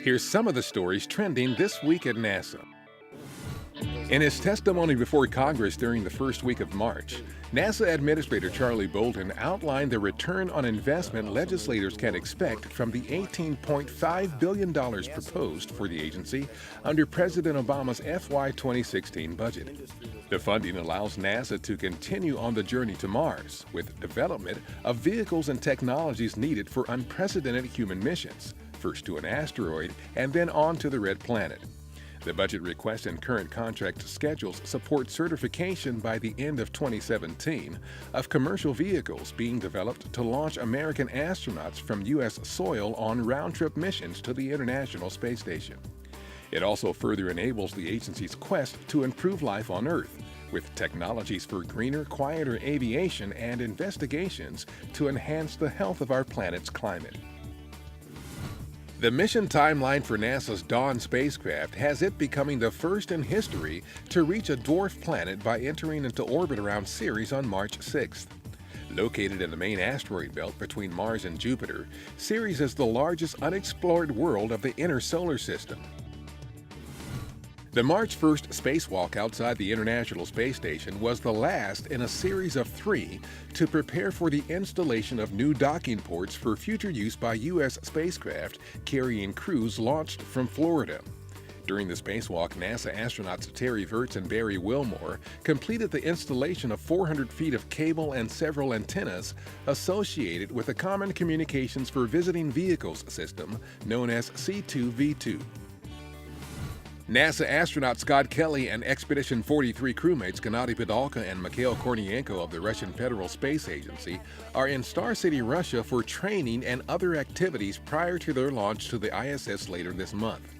Here's some of the stories trending this week at NASA. In his testimony before Congress during the first week of March, NASA Administrator Charlie Bolden outlined the return on investment legislators can expect from the $18.5 billion proposed for the agency under President Obama's FY 2016 budget. The funding allows NASA to continue on the journey to Mars with development of vehicles and technologies needed for unprecedented human missions, first to an asteroid and then on to the Red Planet. The budget request and current contract schedules support certification by the end of 2017 of commercial vehicles being developed to launch American astronauts from U.S. soil on round-trip missions to the International Space Station. It also further enables the agency's quest to improve life on Earth, with technologies for greener, quieter aviation and investigations to enhance the health of our planet's climate. The mission timeline for NASA's Dawn spacecraft has it becoming the first in history to reach a dwarf planet by entering into orbit around Ceres on March 6th. Located in the main asteroid belt between Mars and Jupiter, Ceres is the largest unexplored world of the inner solar system. The March 1st spacewalk outside the International Space Station was the last in a series of 3 to prepare for the installation of new docking ports for future use by U.S. spacecraft carrying crews launched from Florida. During the spacewalk, NASA astronauts Terry Virts and Barry Wilmore completed the installation of 400 feet of cable and several antennas associated with the Common Communications for Visiting Vehicles system known as C2V2. NASA astronaut Scott Kelly and Expedition 43 crewmates Gennady Padalka and Mikhail Kornienko of the Russian Federal Space Agency are in Star City, Russia for training and other activities prior to their launch to the ISS later this month.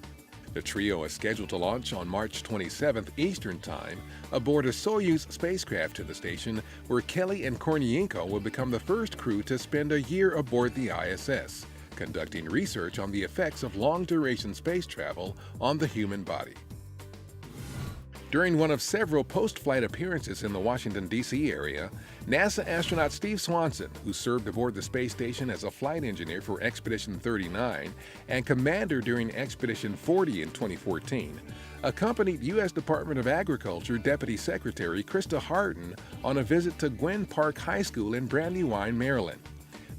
The trio is scheduled to launch on March 27th Eastern Time aboard a Soyuz spacecraft to the station, where Kelly and Kornienko will become the first crew to spend a year aboard the ISS, conducting research on the effects of long-duration space travel on the human body. During one of several post-flight appearances in the Washington, D.C. area, NASA astronaut Steve Swanson, who served aboard the space station as a flight engineer for Expedition 39 and commander during Expedition 40 in 2014, accompanied U.S. Department of Agriculture Deputy Secretary Krista Harden on a visit to Gwynn Park High School in Brandywine, Maryland.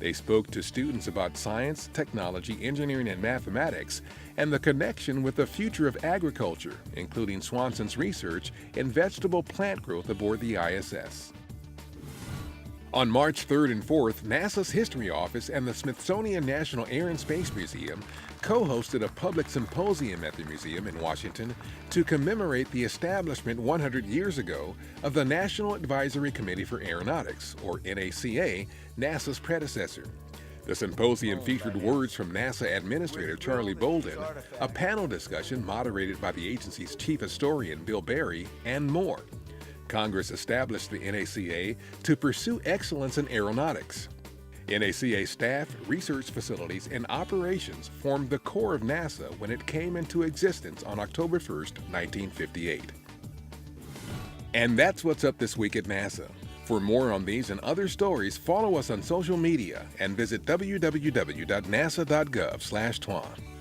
They spoke to students about science, technology, engineering, and mathematics, and the connection with the future of agriculture, including Swanson's research in vegetable plant growth aboard the ISS. On March 3rd and 4th, NASA's History Office and the Smithsonian National Air and Space Museum co-hosted a public symposium at the museum in Washington to commemorate the establishment 100 years ago of the National Advisory Committee for Aeronautics, or NACA, NASA's predecessor. The symposium featured words from NASA Administrator Charlie Bolden, a panel discussion moderated by the agency's chief historian Bill Berry, and more. Congress established the NACA to pursue excellence in aeronautics. NACA staff, research facilities, and operations formed the core of NASA when it came into existence on October 1st, 1958. And that's what's up this week at NASA. For more on these and other stories, follow us on social media and visit www.nasa.gov/twan.